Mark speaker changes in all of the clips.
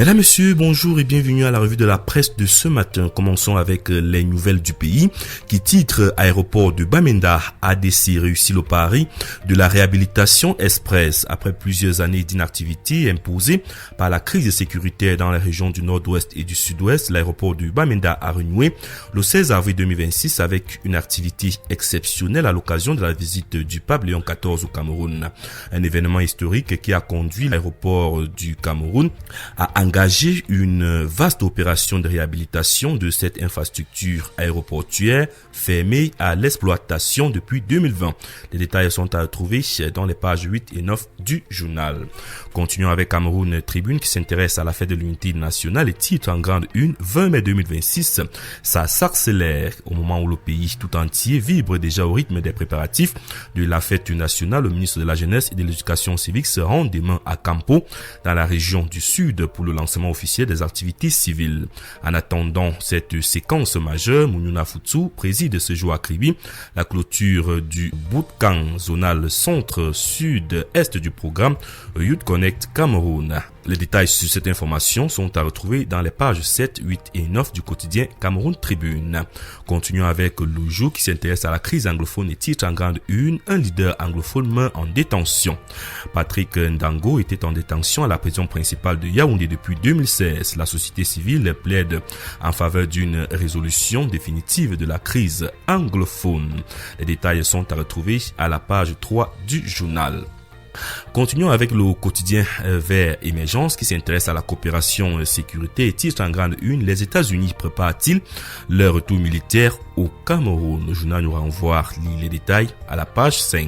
Speaker 1: Mesdames, Messieurs, bonjour et bienvenue à la revue de la presse de ce matin. Commençons avec les nouvelles du pays qui titre Aéroport de Bamenda, ADC réussit le pari de la réhabilitation express. Après plusieurs années d'inactivité imposée par la crise sécuritaire dans les régions du nord-ouest et du sud-ouest, l'aéroport de Bamenda a renoué le 16 avril 2026 avec une activité exceptionnelle à l'occasion de la visite du pape Léon XIV au Cameroun. Un événement historique qui a conduit l'aéroport du Cameroun à engager une vaste opération de réhabilitation de cette infrastructure aéroportuaire fermée à l'exploitation depuis 2020. Les détails sont à retrouver dans les pages 8 et 9 du journal. Continuons avec Cameroun Tribune qui s'intéresse à la fête de l'unité nationale et titre en grande une 20 mai 2026. Ça s'accélère au moment où le pays tout entier vibre déjà au rythme des préparatifs de la fête nationale. Le ministre de la Jeunesse et de l'Éducation civique se rend demain à Campo dans la région du Sud pour le lancement officiel des activités civiles. En attendant cette séquence majeure, Mounouna Futsu préside ce jour à Kribi la clôture du bootcamp zonal centre-sud-est du programme Youth Connect Cameroun. Les détails sur cette information sont à retrouver dans les pages 7, 8 et 9 du quotidien Cameroun Tribune. Continuons avec le jour qui s'intéresse à la crise anglophone et titre en grande une, un leader anglophone meurt en détention. Patrick Ndango était en détention à la prison principale de Yaoundé depuis 2016. La société civile plaide en faveur d'une résolution définitive de la crise anglophone. Les détails sont à retrouver à la page 3 du journal. Continuons avec le quotidien Vert Émergence qui s'intéresse à la coopération sécurité et titre en grande une, les États-Unis préparent-ils leur retour militaire au Cameroun? Le journal nous renvoie les détails à la page 5.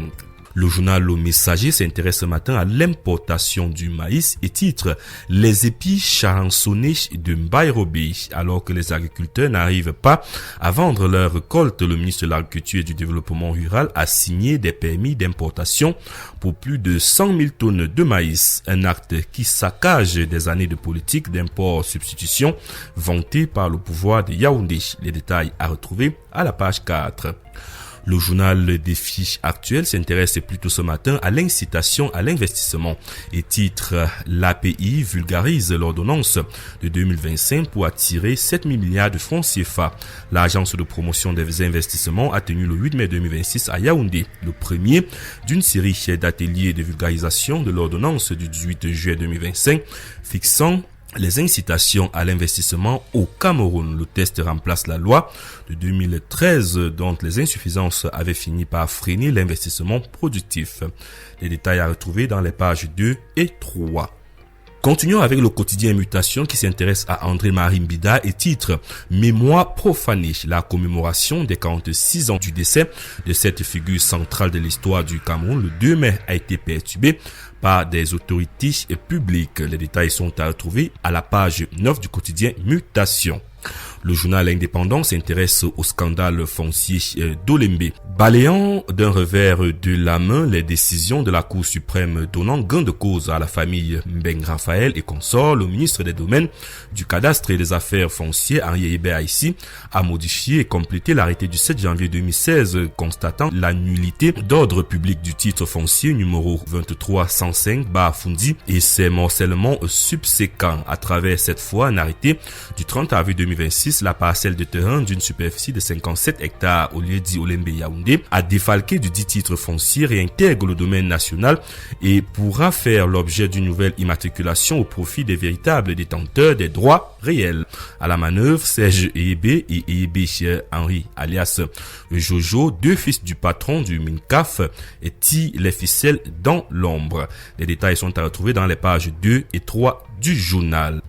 Speaker 1: Le journal Le Messager s'intéresse ce matin à l'importation du maïs et titre « Les épis charançonnés de Mbaïrobé ». Alors que les agriculteurs n'arrivent pas à vendre leur récolte, le ministre de l'Agriculture et du Développement rural a signé des permis d'importation pour plus de 100 000 tonnes de maïs. Un acte qui saccage des années de politique d'import-substitution vantée par le pouvoir de Yaoundé. Les détails à retrouver à la page 4. Le journal des fiches actuelles s'intéresse plutôt ce matin à l'incitation à l'investissement et titre « L'API vulgarise l'ordonnance de 2025 pour attirer 7 000 milliards de francs CFA ». L'agence de promotion des investissements a tenu le 8 mai 2026 à Yaoundé, le premier d'une série d'ateliers de vulgarisation de l'ordonnance du 18 juillet 2025 fixant les incitations à l'investissement au Cameroun. Le texte remplace la loi de 2013 dont les insuffisances avaient fini par freiner l'investissement productif. Les détails à retrouver dans les pages 2 et 3. Continuons avec le quotidien Mutation qui s'intéresse à André-Marie Mbida et titre « Mémoire profanée ». La commémoration des 46 ans du décès de cette figure centrale de l'histoire du Cameroun le 2 mai a été perturbée par des autorités publiques. Les détails sont à retrouver à la page 9 du quotidien Mutation. Le journal indépendant s'intéresse au scandale foncier d'Olembe. Balayant d'un revers de la main les décisions de la Cour suprême donnant gain de cause à la famille Mbeng Raphaël et consort, le ministre des Domaines, du Cadastre et des Affaires foncières, Henri Hébert Haïssi, a modifié et complété l'arrêté du 7 janvier 2016 constatant la nullité d'ordre public du titre foncier numéro 2305/Fundi et ses morcellements subséquents. À travers cette fois un arrêté du 30 avril 2026, la parcelle de terrain d'une superficie de 57 hectares au lieu dit Olembe Yaoundé a défalqué du dit titre foncier, réintègre le domaine national et pourra faire l'objet d'une nouvelle immatriculation au profit des véritables détenteurs des droits réels. À la manœuvre, Serge Eyébé et Eyébé Henri alias Jojo, deux fils du patron du MINCAF, tirent les ficelles dans l'ombre. Les détails sont à retrouver dans les pages 2 et 3 du journal.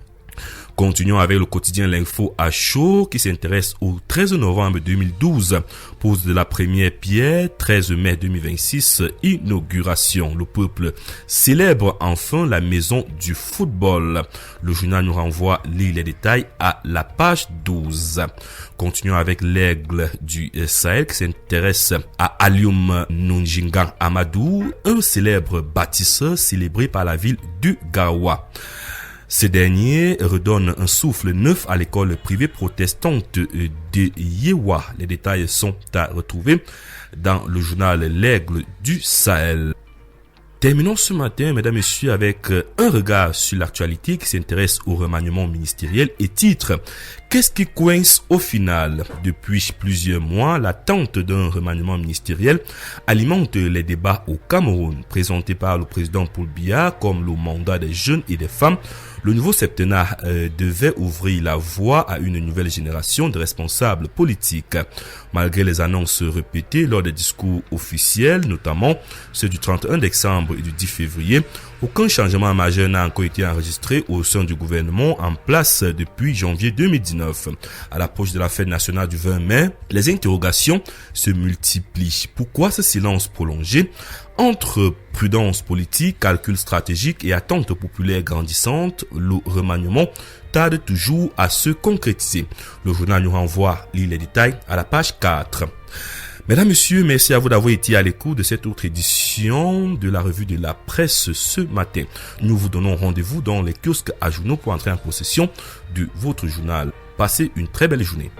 Speaker 1: Continuons avec le quotidien L'Info à chaud qui s'intéresse au 13 novembre 2012, pose de la première pierre, 13 mai 2026, inauguration. Le peuple célèbre enfin la maison du football. Le journal nous renvoie les détails à la page 12. Continuons avec l'Aigle du Sahel qui s'intéresse à Alioum Nunjingan Amadou, un célèbre bâtisseur célébré par la ville du Garoua. Ce dernier redonne un souffle neuf à l'école privée protestante de Yewa. Les détails sont à retrouver dans le journal L'Aigle du Sahel. Terminons ce matin, mesdames et messieurs, avec un regard sur l'actualité qui s'intéresse au remaniement ministériel et titre « Qu'est-ce qui coince au final ?» Depuis plusieurs mois, l'attente d'un remaniement ministériel alimente les débats au Cameroun. Présenté par le président Paul Biya comme le mandat des jeunes et des femmes, le nouveau septennat devait ouvrir la voie à une nouvelle génération de responsables politiques. Malgré les annonces répétées lors des discours officiels, notamment ceux du 31 décembre et du 10 février, aucun changement majeur n'a encore été enregistré au sein du gouvernement en place depuis janvier 2019. À l'approche de la fête nationale du 20 mai, les interrogations se multiplient. Pourquoi ce silence prolongé? Entre prudence politique, calcul stratégique et attente populaire grandissante, le remaniement tarde toujours à se concrétiser. Le journal nous renvoie, lire les détails à la page 4. Mesdames, Messieurs, merci à vous d'avoir été à l'écoute de cette autre édition de la revue de la presse ce matin. Nous vous donnons rendez-vous dans les kiosques à journaux pour entrer en possession de votre journal. Passez une très belle journée.